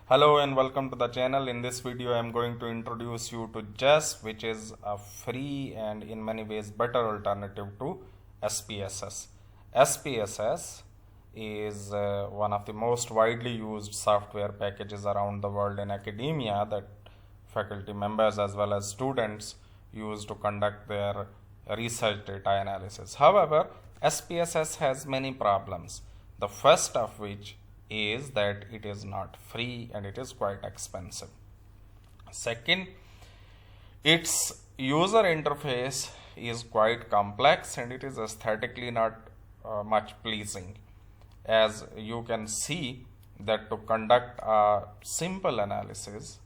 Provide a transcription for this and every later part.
Hello and welcome to the channel. In this video I am going to introduce you to JASP, which is a free and in many ways better alternative to SPSS. SPSS is one of the most widely used software packages around the world in academia that faculty members as well as students use to conduct their research data analysis. However, SPSS has many problems, the first of which is that it is not free and it is quite expensive. Second, its user interface is quite complex and it is aesthetically not much pleasing. As you can see that to conduct a simple analysis,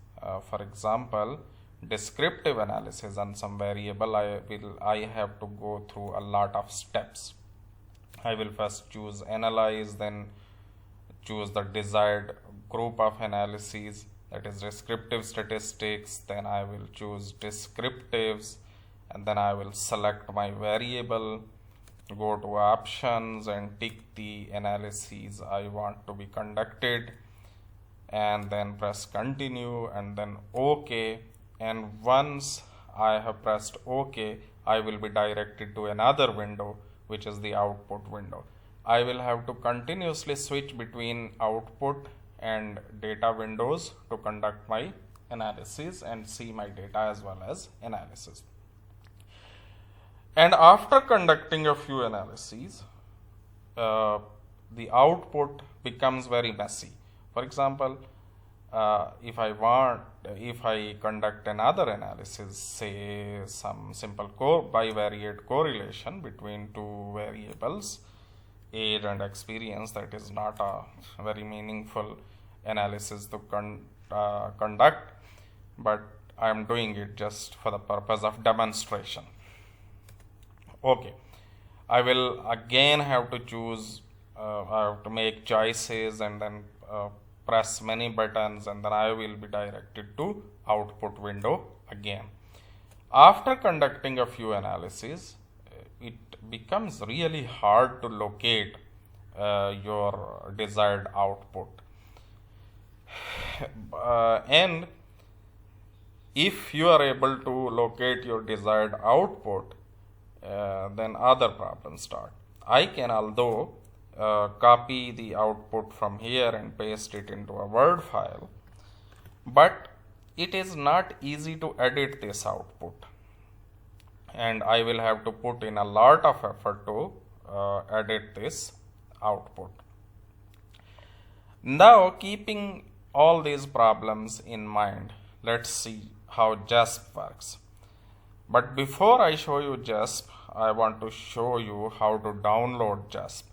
for example, descriptive analysis on some variable, I have to go through a lot of steps. I will first choose analyze, then choose the desired group of analyses, that is descriptive statistics, then I will choose descriptives, and then I will select my variable, go to options and tick the analyses I want to be conducted, and then press continue and then OK. And once I have pressed OK, I will be directed to another window, which is the output window. I will have to continuously switch between output and data windows to conduct my analysis and see my data as well as analysis. And after conducting a few analyses, the output becomes very messy. For example, if I conduct another analysis, say some simple bivariate correlation between two variables, age and experience, that is not a very meaningful analysis to conduct, but I am doing it just for the purpose of demonstration. Okay, I will again have to choose, I have to make choices and then press many buttons, and then I will be directed to output window again. After conducting a few analyses, it becomes really hard to locate your desired output. And if you are able to locate your desired output, then other problems start. I can, although, copy the output from here and paste it into a Word file, but it is not easy to edit this output. And I will have to put in a lot of effort to edit this output. Now, keeping all these problems in mind, let's see how JASP works. But before I show you JASP, I want to show you how to download JASP.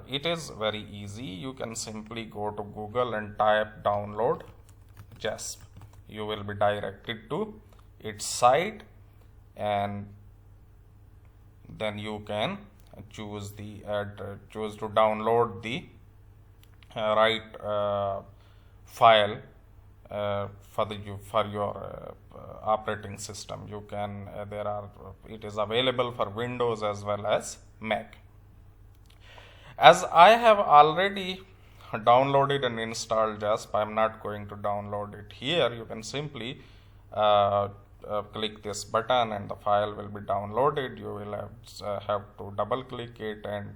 It is very easy. You can simply go to Google and type download JASP. You will be directed to its site, and then you can choose to download the right file for your operating system. You can it is available for Windows as well as Mac. As I have already downloaded and installed JASP, I am not going to download it here. You can simply click this button and the file will be downloaded. You will have to double click it and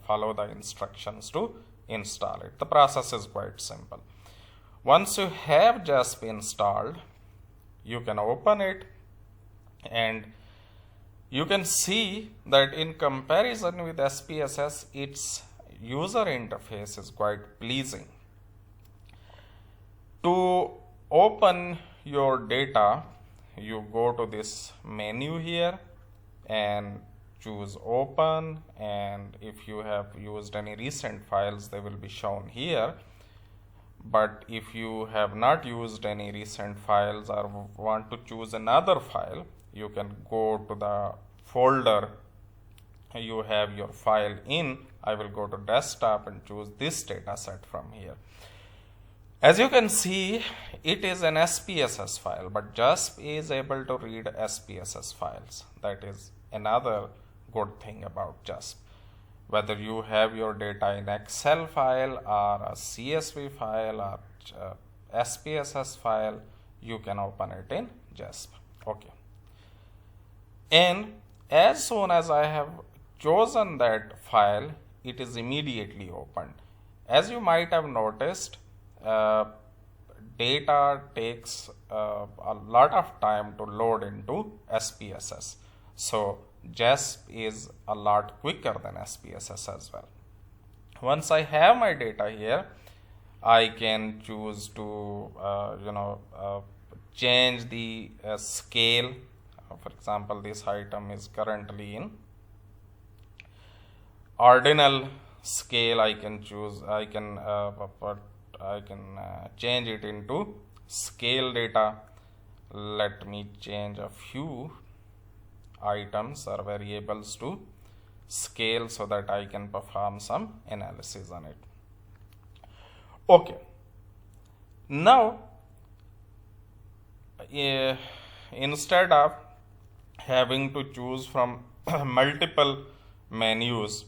follow the instructions to install it. The process is quite simple. Once you have JASP installed, you can open it and you can see that in comparison with SPSS, its user interface is quite pleasing. To open your data, you go to this menu here and choose open, and if you have used any recent files, they will be shown here. But if you have not used any recent files or want to choose another file, you can go to the folder you have your file in. I will go to desktop and choose this data set from here. As you can see, it is an SPSS file, but JASP is able to read SPSS files. That is another good thing about JASP. whether you have your data in Excel file or a CSV file or SPSS file, you can open it in JASP. Okay. And as soon as I have chosen that file, it is immediately opened. As you might have noticed, data takes a lot of time to load into SPSS. So JASP is a lot quicker than SPSS as well. Once I have my data here, I can choose to change the scale. For example, this item is currently in ordinal scale. I can choose, I can change it into scale data. Let me change a few items or variables to scale so that I can perform some analysis on it. Okay. Now, instead of having to choose from multiple menus,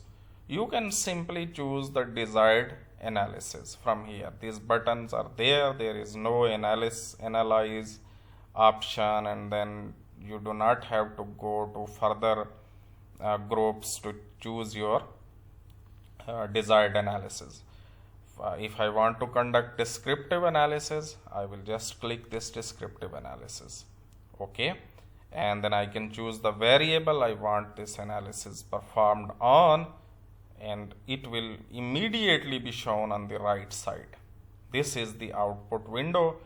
you can simply choose the desired analysis from here. These buttons are there. There is no analyze option, and then you do not have to go to further groups to choose your desired analysis. If I want to conduct descriptive analysis, I will just click this descriptive analysis. Okay. And then I can choose the variable I want this analysis performed on, and it will immediately be shown on the right side. This is the output window.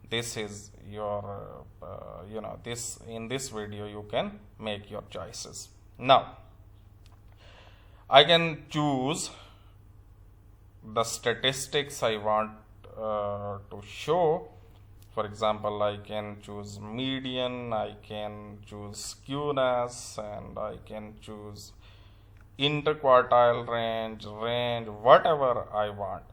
This is your, in this video you can make your choices. Now, I can choose the statistics I want to show. For example, I can choose median, I can choose skewness, and I can choose interquartile range, whatever I want.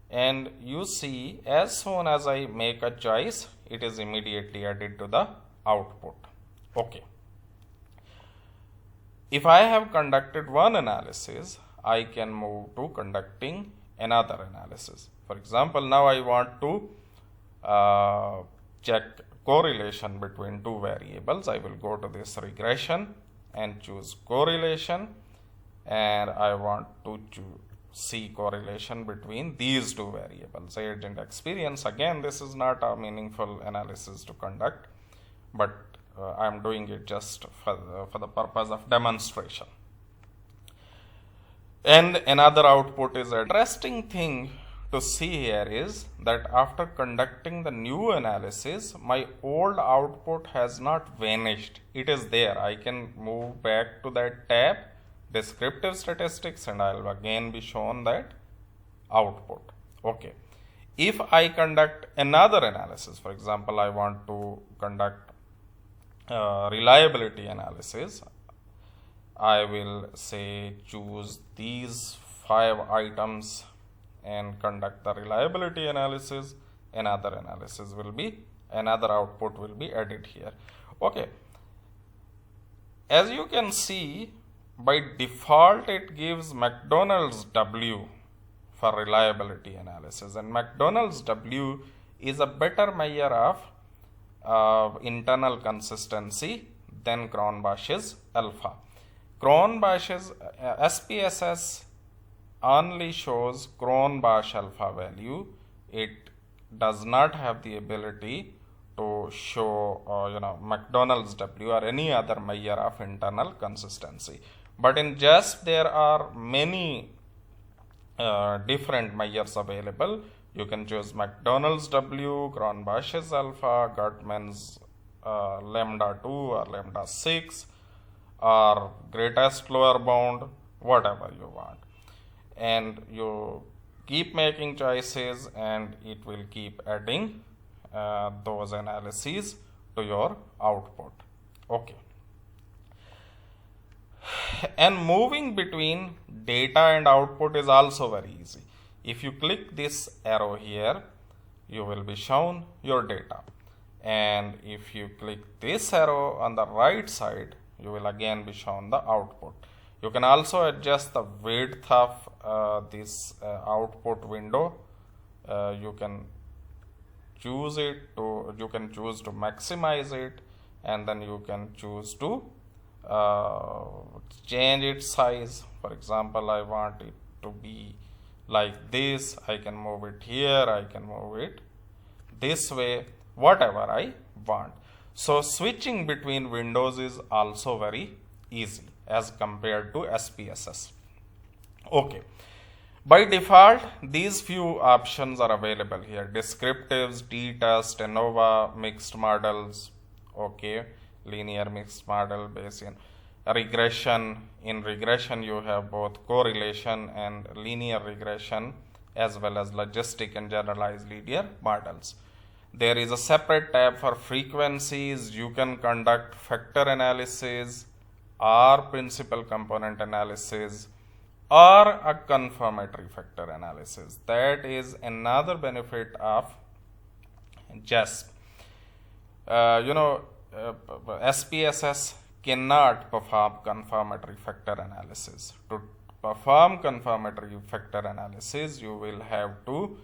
And you see, as soon as I make a choice, it is immediately added to the output. Okay. If I have conducted one analysis, I can move to conducting another analysis. For example, now I want to check correlation between two variables. I will go to this regression and choose correlation, and I want to see correlation between these two variables, age and experience. Again, this is not a meaningful analysis to conduct, but I am doing it just for the purpose of demonstration. And another output is interesting thing to see here is that after conducting the new analysis, my old output has not vanished. It is there. I can move back to that tab, Descriptive Statistics, and I will again be shown that output. Okay. If I conduct another analysis, for example, I want to conduct reliability analysis, I will say choose these 5 items and conduct the reliability analysis. Another output will be added here. Okay. As you can see, by default it gives McDonald's W for reliability analysis, and McDonald's W is a better measure of internal consistency than Cron-Bosch's alpha. Cron-Bosch's SPSS only shows Cron-Bosch alpha value. It does not have the ability to show McDonald's W or any other measure of internal consistency. But in JASP there are many different measures available. You can choose McDonald's W, Cron-Bosch's alpha, Gutmann's lambda 2 or lambda 6, or greatest lower bound, whatever you want. And you keep making choices, and it will keep adding those analyses to your output. Okay. And moving between data and output is also very easy. If you click this arrow here, you will be shown your data. And if you click this arrow on the right side, you will again be shown the output. You can also adjust the width of this output window. You can choose to maximize it, and then you can choose to change its size. For example, I want it to be like this. I can move it here, I can move it this way, whatever I want. So switching between windows is also very easy as compared to SPSS. Okay. By default, these few options are available here: descriptives, t-test, ANOVA, mixed models, okay, linear mixed model, Bayesian, regression. In regression, you have both correlation and linear regression, as well as logistic and generalized linear models. There is a separate tab for frequencies. You can conduct factor analysis or principal component analysis or a confirmatory factor analysis. That is another benefit of JASP. SPSS cannot perform confirmatory factor analysis. To perform confirmatory factor analysis, you will have to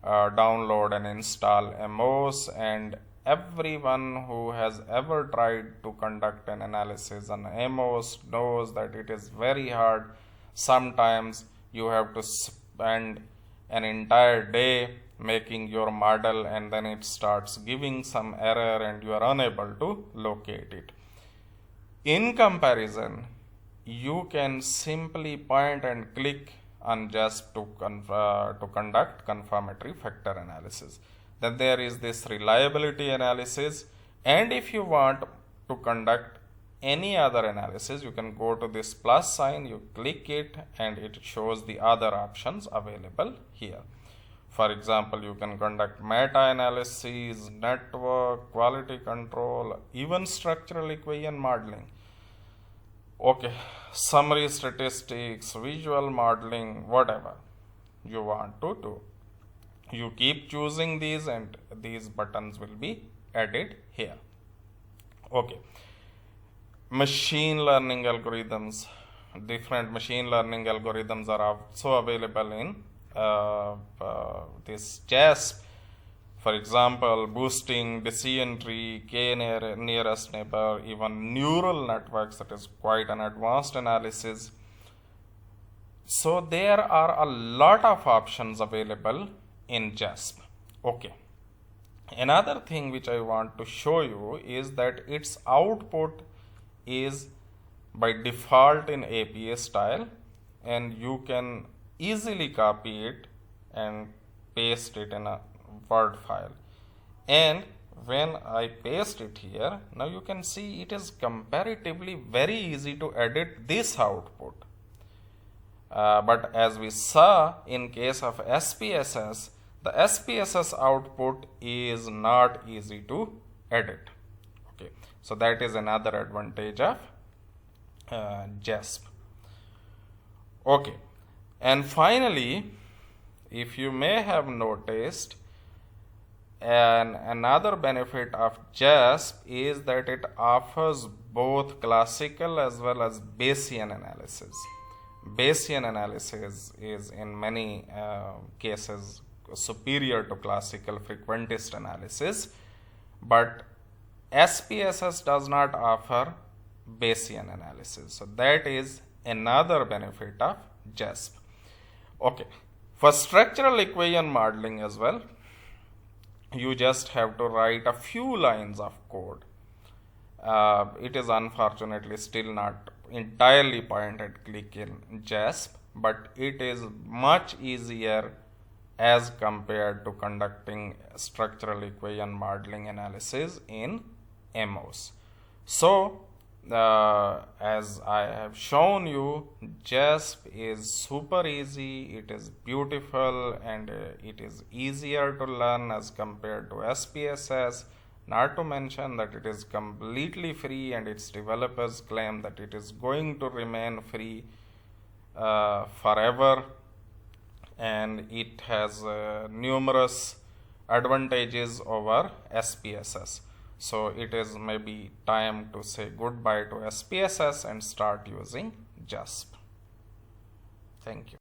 download and install MOS, and everyone who has ever tried to conduct an analysis on MOS knows that it is very hard. Sometimes you have to spend an entire day making your model, and then it starts giving some error and you are unable to locate it. In comparison, you can simply point and click on JASP to conduct confirmatory factor analysis. Then there is this reliability analysis, and if you want to conduct any other analysis, you can go to this plus sign, you click it, and it shows the other options available here. For example, you can conduct meta-analysis, network, quality control, even structural equation modeling. Okay, summary statistics, visual modeling, whatever you want to do. You keep choosing these, and these buttons will be added here. Okay. Machine learning algorithms. Different machine learning algorithms are also available in this JASP. For example, boosting, decision tree, nearest neighbor, even neural networks. That is quite an advanced analysis. So there are a lot of options available in JASP. Okay. Another thing which I want to show you is that its output is by default in APA style, and you can easily copy it and paste it in a Word file. And when I paste it here, now you can see it is comparatively very easy to edit this output. But as we saw in case of SPSS, the SPSS output is not easy to edit. Okay, so that is another advantage of JASP. Okay, and finally, if you may have noticed, another benefit of JASP is that it offers both classical as well as Bayesian analysis. Bayesian analysis is in many cases superior to classical frequentist analysis, but SPSS does not offer Bayesian analysis. So that is another benefit of JASP. Okay, for structural equation modeling as well, you just have to write a few lines of code. It is unfortunately still not entirely point and click in JASP, but it is much easier as compared to conducting structural equation modeling analysis in MOS. So, as I have shown you, JASP is super easy, it is beautiful, and it is easier to learn as compared to SPSS. Not to mention that it is completely free, and its developers claim that it is going to remain free forever, and it has numerous advantages over SPSS. So it is maybe time to say goodbye to SPSS and start using JASP. Thank you.